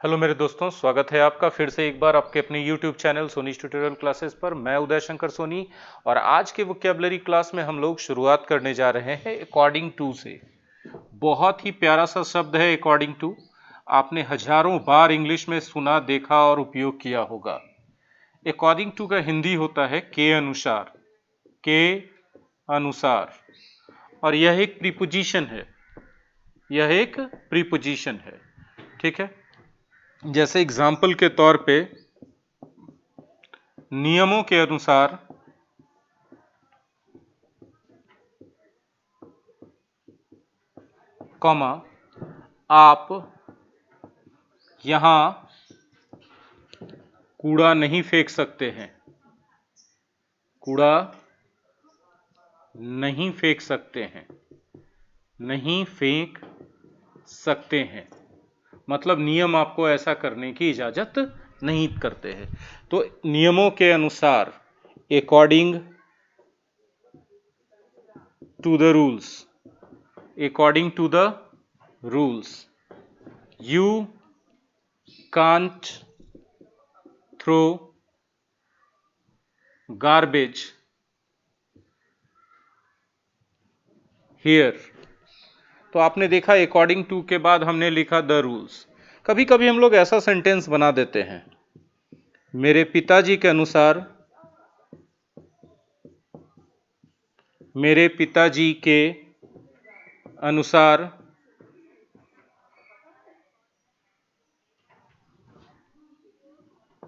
Hello मेरे दोस्तों, स्वागत है आपका फिर से एक बार आपके अपने YouTube चैनल सोनीज ट्यूटोरियल क्लासेस पर। मैं उदय शंकर सोनी और आज के वोकैबुलरी क्लास में हम लोग शुरुआत करने जा रहे हैं अकॉर्डिंग टू से। बहुत ही प्यारा सा शब्द है अकॉर्डिंग टू। आपने हजारों बार इंग्लिश में सुना, देखा और उपयोग किया होगा। अकॉर्डिंग टू का हिंदी होता है के अनुसार। के अनुसार। और यह एक प्रीपोजिशन है। यह एक प्रीपोजिशन है। ठीक है। जैसे एग्जाम्पल के तौर पे नियमों के अनुसार, कॉमा, आप यहां कूड़ा नहीं फेंक सकते हैं। कूड़ा नहीं फेंक सकते हैं। नहीं फेंक सकते हैं मतलब नियम आपको ऐसा करने की इजाजत नहीं करते हैं। तो नियमों के अनुसार, according to the rules, according to the rules, you can't throw garbage here. तो आपने देखा अकॉर्डिंग टू के बाद हमने लिखा द रूल्स। कभी कभी हम लोग ऐसा सेंटेंस बना देते हैं, मेरे पिताजी के अनुसार, मेरे पिताजी के अनुसार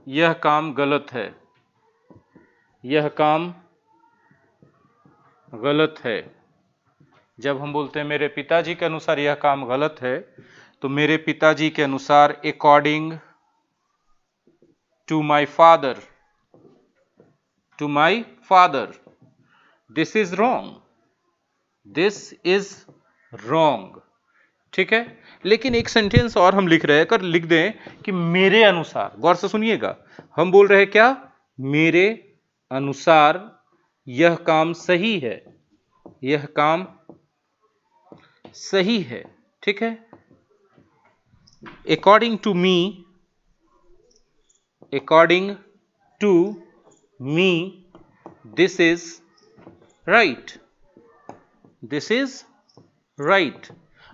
यह काम गलत है। यह काम गलत है। जब हम बोलते हैं मेरे पिताजी के अनुसार यह काम गलत है, तो मेरे पिताजी के अनुसार according to my father, to my father this is wrong. This is wrong. ठीक है। लेकिन एक सेंटेंस और हम लिख रहे हैं, कर लिख दें कि मेरे अनुसार। गौर से सुनिएगा, हम बोल रहे हैं क्या? मेरे अनुसार यह काम सही है। यह काम सही है। ठीक है। According to me, according to me this is right. This is right.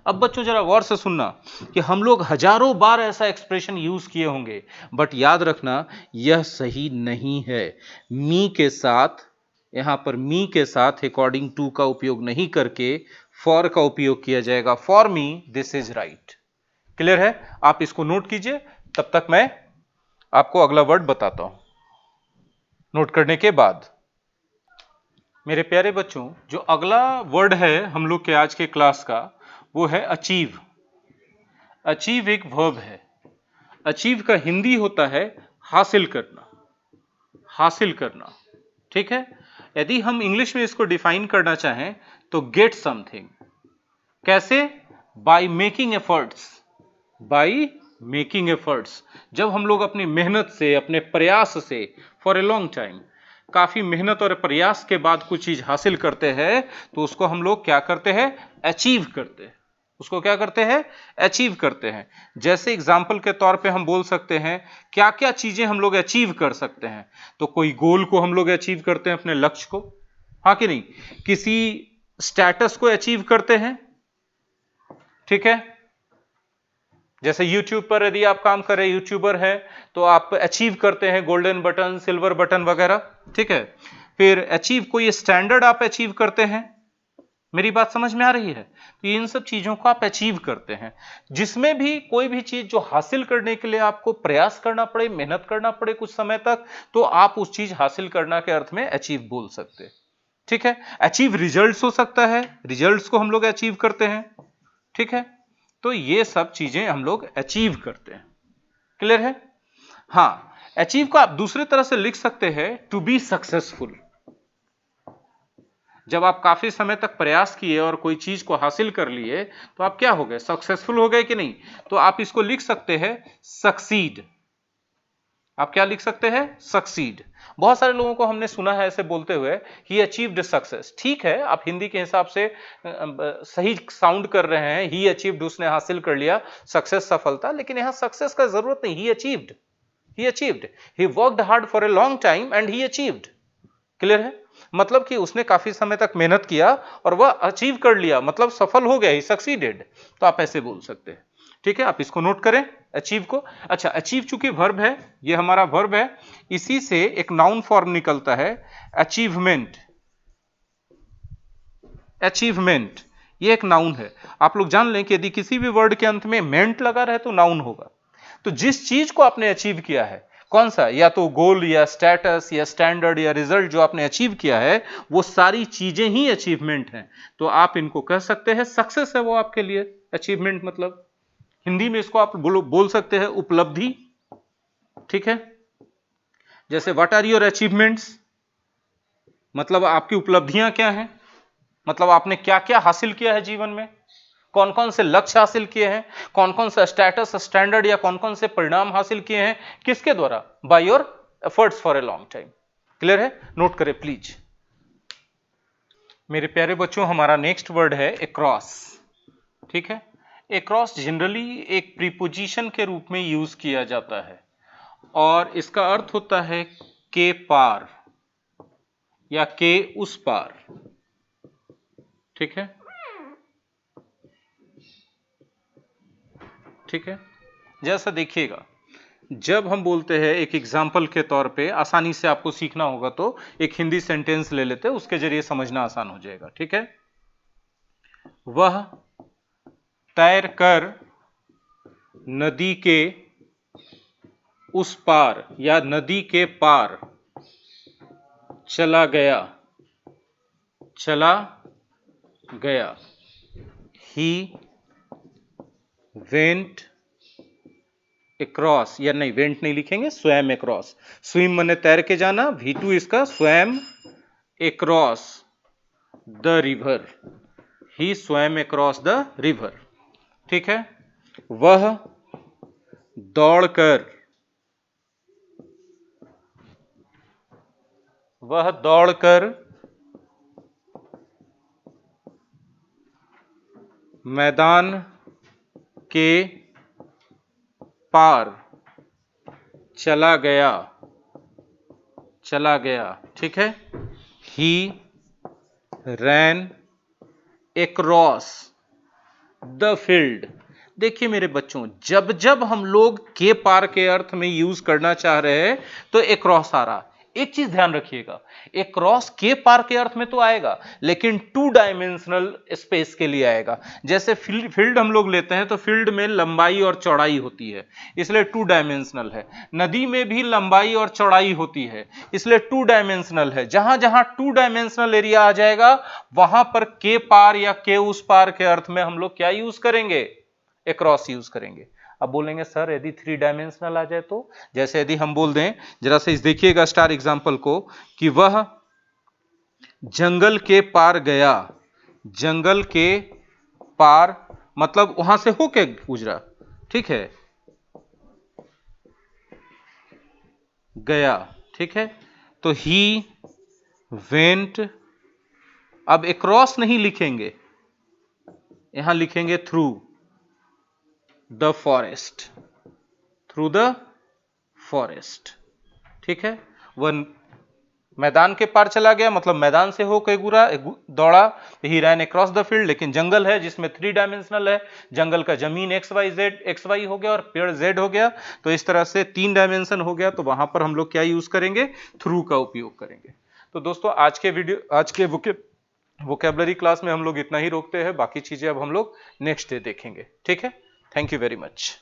अब बच्चों जरा गौर से सुनना कि हम लोग हजारों बार ऐसा एक्सप्रेशन यूज किए होंगे, बट याद रखना यह सही नहीं है। मी के साथ, यहां पर मी के साथ अकॉर्डिंग टू का उपयोग नहीं करके फॉर का उपयोग किया जाएगा। For me this is right. Clear है? आप इसको नोट कीजिए, तब तक मैं आपको अगला वर्ड बताता हूं। नोट करने के बाद मेरे प्यारे बच्चों, जो अगला वर्ड है हम लोग के आज के क्लास का, वो है अचीव। अचीव एक वर्ब है। अचीव का हिंदी होता है हासिल करना। हासिल करना। ठीक है। यदि हम इंग्लिश में इसको डिफाइन करना चाहें तो गेट समथिंग। कैसे? By making efforts. By making efforts. जब हम लोग अपनी मेहनत से, अपने प्रयास से, फॉर ए लॉन्ग टाइम, काफी मेहनत और प्रयास के बाद कुछ चीज हासिल करते हैं, तो उसको हम लोग क्या करते हैं? अचीव करते हैं। उसको क्या करते हैं? अचीव करते हैं। जैसे एग्जाम्पल के तौर पे हम बोल सकते हैं क्या क्या चीजें हम लोग अचीव कर सकते हैं। तो कोई गोल को हम लोग अचीव करते हैं, अपने लक्ष्य को, हाँ कि नहीं? किसी स्टेटस को अचीव करते हैं। ठीक है। जैसे YouTube पर यदि आप काम कर रहे हैं, यूट्यूबर है, तो आप अचीव करते हैं गोल्डन बटन, सिल्वर बटन वगैरह। ठीक है। फिर अचीव, कोई स्टैंडर्ड आप अचीव करते हैं। मेरी बात समझ में आ रही है? तो इन सब चीजों को आप अचीव करते हैं। जिसमें भी कोई भी चीज जो हासिल करने के लिए आपको प्रयास करना पड़े, मेहनत करना पड़े कुछ समय तक, तो आप उस चीज हासिल करना के अर्थ में अचीव बोल सकते हैं। ठीक है। अचीव रिजल्ट्स हो सकता है, रिजल्ट्स को हम लोग अचीव करते हैं। ठीक है। तो ये सब चीजें हम लोग अचीव करते हैं। क्लियर है? हां। अचीव को आप दूसरे तरह से लिख सकते हैं टू बी सक्सेसफुल। जब आप काफी समय तक प्रयास किए और कोई चीज को हासिल कर लिए, तो आप क्या हो गए? सक्सेसफुल हो गए कि नहीं? तो आप इसको लिख सकते हैं सक्सीड। आप क्या लिख सकते हैं? सक्सीड। बहुत सारे लोगों को हमने सुना है ऐसे बोलते हुए, ही अचीव्ड सक्सेस। ठीक है, आप हिंदी के हिसाब से सही साउंड कर रहे हैं, ही अचीव्ड, उसने हासिल कर लिया सक्सेस, सफलता, लेकिन यहां सक्सेस का जरूरत नहीं, he achieved, he achieved, he worked hard for a long time and he achieved. Clear है? मतलब कि उसने काफी समय तक मेहनत किया और वह अचीव कर लिया, मतलब सफल हो गया, ही सक्सीडेड। तो आप ऐसे बोल सकते हैं। ठीक है, आप इसको नोट करें अचीव को। अच्छा, अचीव चूंकि वर्ब है, ये हमारा वर्ब है, इसी से एक नाउन फॉर्म निकलता है अचीवमेंट। अचीवमेंट ये एक नाउन है। आप लोग जान लें कि यदि किसी भी वर्ड के अंत में मेंट लगा रहे तो नाउन होगा। तो जिस चीज को आपने अचीव किया है, कौन सा, या तो गोल या स्टेटस या स्टैंडर्ड या रिजल्ट जो आपने अचीव किया है, वो सारी चीजें ही अचीवमेंट हैं। तो आप इनको कह सकते हैं सक्सेस है वो आपके लिए अचीवमेंट। मतलब हिंदी में इसको आप बोल सकते हैं उपलब्धि। ठीक है, जैसे व्हाट आर योर अचीवमेंट्स, मतलब आपकी उपलब्धियां क्या हैं, मतलब आपने क्या क्या हासिल किया है जीवन में, कौन कौन से लक्ष्य हासिल किए हैं, कौन कौन सा स्टेटस स्टैंडर्ड या कौन कौन से परिणाम हासिल किए हैं, किसके द्वारा, by your efforts for a long time. Clear है? नोट करें प्लीज। मेरे प्यारे बच्चों, हमारा नेक्स्ट वर्ड है अक्रॉस। ठीक है, अक्रॉस जनरली एक प्रीपोजिशन के रूप में यूज किया जाता है और इसका अर्थ होता है के पार या के उस पार। ठीक है, ठीक है, जैसा देखिएगा, जब हम बोलते हैं, एक एग्जाम्पल के तौर पे आसानी से आपको सीखना होगा तो एक हिंदी सेंटेंस ले लेते हैं, उसके जरिए समझना आसान हो जाएगा। ठीक है, वह तैर कर नदी के उस पार या नदी के पार चला गया, चला गया। ही वेंट अक्रॉस, या नहीं, वेंट नहीं लिखेंगे, स्वयं अक्रॉस। स्विम मने तैर के जाना, V2 इसका स्वयं अक्रॉस द रिवर, ही स्वयं अक्रॉस द रिवर। ठीक है, वह दौड़कर, वह दौड़कर मैदान के पार चला गया, चला गया। ठीक है, ही रैन अक्रॉस द फील्ड। देखिए मेरे बच्चों, जब जब हम लोग के पार के अर्थ में यूज करना चाह रहे हैं तो अक्रॉस आ रहा। एक चीज ध्यान रखिएगा, अक्रॉस के पार के अर्थ में तो आएगा, लेकिन 2 डायमेंशनल स्पेस के लिए आएगा। जैसे फील्ड हम लोग लेते हैं तो फील्ड में लंबाई और चौड़ाई होती है, इसलिए 2 डायमेंशनल है। नदी में भी लंबाई और चौड़ाई होती है, इसलिए 2 डायमेंशनल है। जहां जहां 2 डायमेंशनल एरिया आ जाएगा, वहां पर के पार या के उस पार के अर्थ में हम लोग क्या यूज करेंगे? अक्रॉस यूज करेंगे। अब बोलेंगे सर यदि 3 डायमेंशनल आ जाए तो, जैसे यदि हम बोल दें, जरा से इस देखिएगा स्टार एग्जांपल को, कि वह जंगल के पार गया, जंगल के पार मतलब वहां से होके गुजरा। ठीक है, गया। ठीक है, तो ही वेंट, अब अक्रॉस नहीं लिखेंगे, यहां लिखेंगे through the forest, through the forest. ठीक है, वह मैदान के पार चला गया, मतलब मैदान से होकर दौड़ा। ही रैन अक्रॉस द फील्ड, लेकिन जंगल है जिसमें 3 डायमेंशनल है, जंगल का जमीन एक्स वाई हो गया और पेड़ जेड हो गया, तो इस तरह से 3 डायमेंशन हो गया। तो वहां पर हम लोग क्या यूज करेंगे? थ्रू का उपयोग करेंगे। तो दोस्तों आज के वोकेबलरी क्लास में हम लोग इतना ही रोकते हैं, बाकी चीजें अब हम लोग नेक्स्ट डे देखेंगे। ठीक है, थैंक यू वेरी मच।